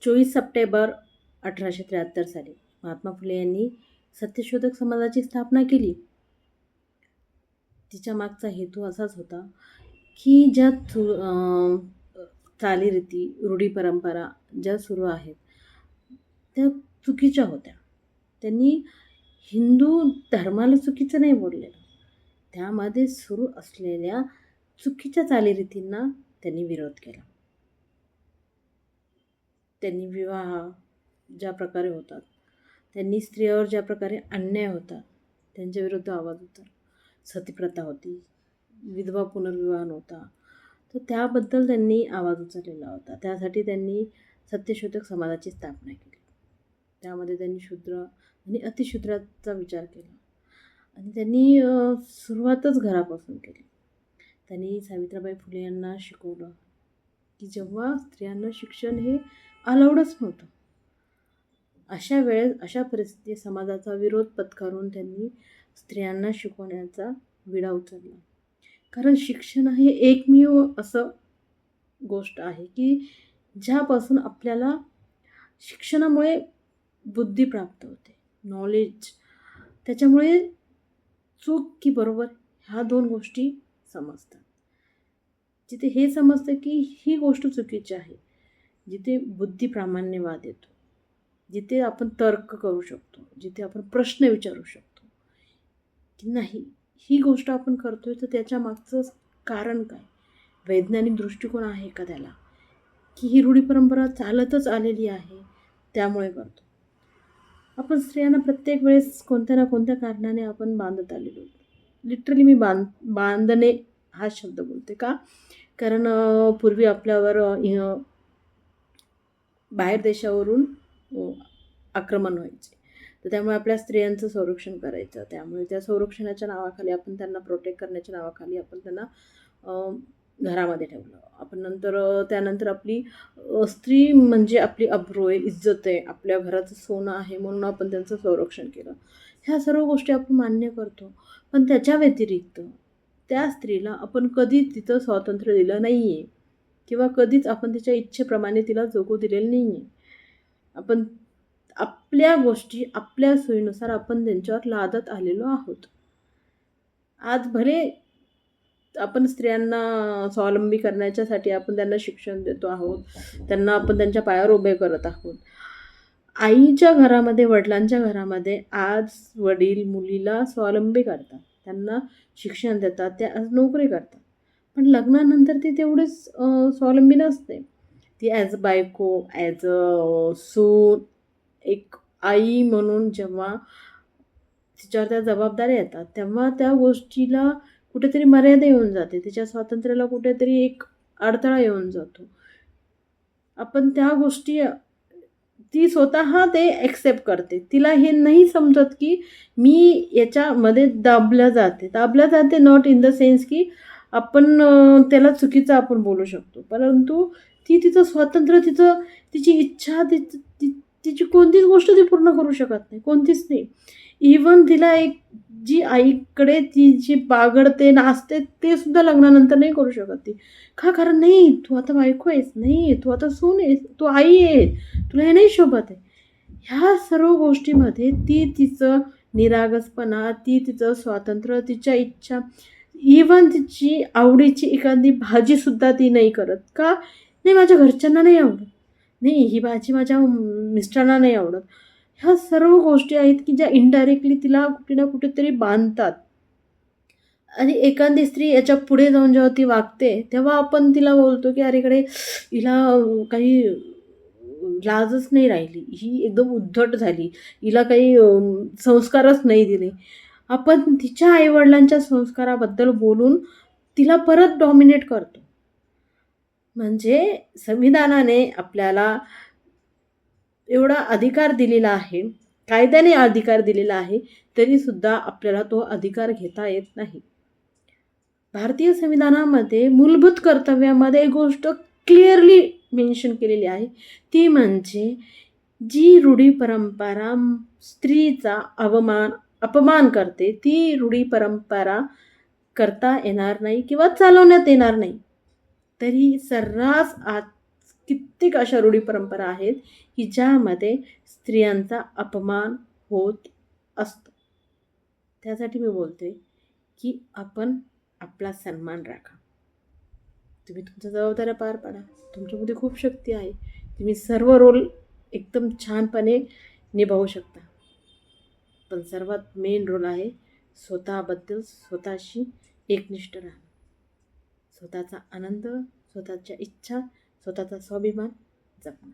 24 September 1873 साली महात्मा फुले यांनी सत्यशोधक समाजाची स्थापना केली. तिच्या मागचा हेतू असाच होता की ज्या चालीरीती, रूढी परंपरा ज्या सुरू आहेत त्या चुकीच्या होत्या. त्यांनी हिंदू धर्माला चुकीचं नाही बोललेलं, त्यामध्ये सुरू असलेल्या चुकीच्या चालीरीतींना त्यांनी विरोध केला. त्यांनी विवाह ज्या प्रकारे होतात, त्यांनी स्त्रियावर ज्या प्रकारे अन्याय होतात त्यांच्या विरुद्ध आवाज उठवला. सतीप्रथा होती, विधवा पुनर्विवाह नव्हता, तर त्याबद्दल त्यांनी आवाज उचललेला होता. त्यासाठी त्यांनी सत्यशोधक समाजाची स्थापना केली. त्यामध्ये त्यांनी शूद्र आणि अतिशूद्राचा विचार केला आणि त्यांनी सुरुवातच घरापासून केली. त्यांनी सावित्रीबाई फुले यांना शिकवलं की जेव्हा स्त्रियांना शिक्षण हे अलाउडच नव्हतं, अशा वेळेस अशा परिस्थितीत समाजाचा विरोध पत्करून त्यांनी स्त्रियांना शिकवण्याचा विडा उचलला. कारण शिक्षण हे एकमेव असं गोष्ट आहे की ज्यापासून आपल्याला शिक्षणामुळे बुद्धी प्राप्त होते, नॉलेज. त्याच्यामुळे चूक की बरोबर ह्या दोन गोष्टी समजतात. जिथे हे समजतं की ही गोष्ट चुकीची आहे, जिथे बुद्धिप्रामाण्यवाद येतो, जिथे आपण तर्क करू शकतो, जिथे आपण प्रश्न विचारू शकतो की नाही ही गोष्ट आपण करतोय तर त्याच्या मागचं कारण काय, वैज्ञानिक दृष्टिकोन आहे का त्याला, की ही रूढी परंपरा चालतच आलेली आहे त्यामुळे करतो. आपण स्त्रियांना प्रत्येक वेळेस कोणत्या ना कोणत्या कारणाने आपण बांधत आलेलो. लिटरली मी बांधणे हा शब्द बोलते का, कारण पूर्वी आपल्यावर बाहेर देशावरून आक्रमण व्हायचे, तर त्यामुळे आपल्या स्त्रियांचं संरक्षण करायचं. त्यामुळे त्या संरक्षणाच्या नावाखाली आपण त्यांना प्रोटेक्ट करण्याच्या नावाखाली आपण त्यांना घरामध्ये ठेवलं. आपण त्यानंतर आपली स्त्री म्हणजे आपली अब्रू आहे, इज्जत आहे, आपल्या घराचं सोनं आहे म्हणून आपण त्यांचं संरक्षण केलं. ह्या सर्व गोष्टी आपण मान्य करतो, पण त्याच्या व्यतिरिक्त त्या स्त्रीला आपण कधीच तिचं स्वातंत्र्य दिलं नाही आहे किंवा कधीच आपण तिच्या इच्छेप्रमाणे तिला जगू दिलेलं नाही आहे. आपण आपल्या गोष्टी आपल्या सोयीनुसार आपण त्यांच्यावर लादत आलेलो आहोत. आज भले आपण स्त्रियांना स्वावलंबी करण्याच्यासाठी आपण त्यांना शिक्षण देतो आहोत, त्यांना आपण त्यांच्या पायावर उभे करत आहोत. आईच्या घरामध्ये, वडिलांच्या घरामध्ये आज वडील मुलीला स्वावलंबी करतात, त्यांना शिक्षण देतात, त्या आज नोकरी करतात. पण लग्नानंतर ती तेवढीच स्वावलंबी नसते. ती ॲज बायको, ॲज अ सून, एक आई म्हणून जेव्हा तिच्यावर त्या जबाबदाऱ्या येतात तेव्हा त्या गोष्टीला कुठेतरी मर्यादा येऊन जाते, तिच्या स्वातंत्र्याला कुठेतरी एक अडथळा येऊन जातो. आपण त्या गोष्टी ती स्वतः ते ॲक्सेप्ट करते. तिला हे नाही समजत की मी याच्यामध्ये दाबल्या जाते नॉट इन द सेन्स की आपण त्याला चुकीचं आपण बोलू शकतो, परंतु ती तिचं स्वातंत्र्य, तिची इच्छा, तिची कोणतीच गोष्ट ती पूर्ण करू शकत नाही, कोणतीच नाही. इवन तिला एक जी आईकडे ती जी बागडते, नाचते, ते सुद्धा लग्नानंतर नाही करू शकत ती. का? कारण नाही, तू आता बायको आहेस, नाही तू आता सून आहेस, तू आई आहे, तुला हे नाही शोभत आहे. ह्या सर्व गोष्टीमध्ये ती तिचं निरागसपणा, ती तिचं स्वातंत्र्य, तिच्या इच्छा, इवन तिची आवडीची एखादी भाजीसुद्धा ती नाही करत. का? नाही माझ्या घरच्यांना नाही आवडत, नाही ही भाजी माझ्या मिस्टरांना नाही आवडत. ह्या सर्व गोष्टी आहेत की ज्या इनडायरेक्टली तिला कुठे ना कुठेतरी बांधतात. आणि एखादी स्त्री याच्या पुढे जाऊन जेव्हा ती वागते तेव्हा आपण तिला बोलतो की अरेकडे हिला काही लाजच नाही राहिली, ही एकदम उद्धट झाली, हिला काही संस्कारच नाही दिले. आपण तिच्या आईवडिलांच्या संस्काराबद्दल बोलून तिला परत डॉमिनेट करतो. म्हणजे संविधानाने आपल्याला एवढा अधिकार दिलेला आहे, कायद्याने अधिकार दिलेला आहे, तरीसुद्धा आपल्याला तो अधिकार घेता येत नाही. भारतीय संविधानामध्ये मूलभूत कर्तव्यामध्ये एक गोष्ट क्लिअरली मेन्शन केलेली आहे, ती म्हणजे जी रूढी परंपरा स्त्रीचा अपमान करते, ती रूढी परंपरा करता येणार नाही किंवा चालवण्यात येणार नाही. तरी सर्रास आज कित्येक अशा रूढी परंपरा आहेत की ज्यामध्ये स्त्रियांचा अपमान होत असतो. त्यासाठी मी बोलते की आपण आपला सन्मान राखा. तुम्ही तुमच्या जबाबदाऱ्या पार पाडा. तुमच्यामध्ये खूप शक्ती आहे. तुम्ही सर्व रोल एकदम छानपणे निभावू शकता. पण सर्वात मेन रोल आहे स्वतःबद्दल स्वतःशी एकनिष्ठ राहणं. स्वतःचा आनंद, स्वतःच्या इच्छा, स्वतःचा स्वाभिमान जपणं.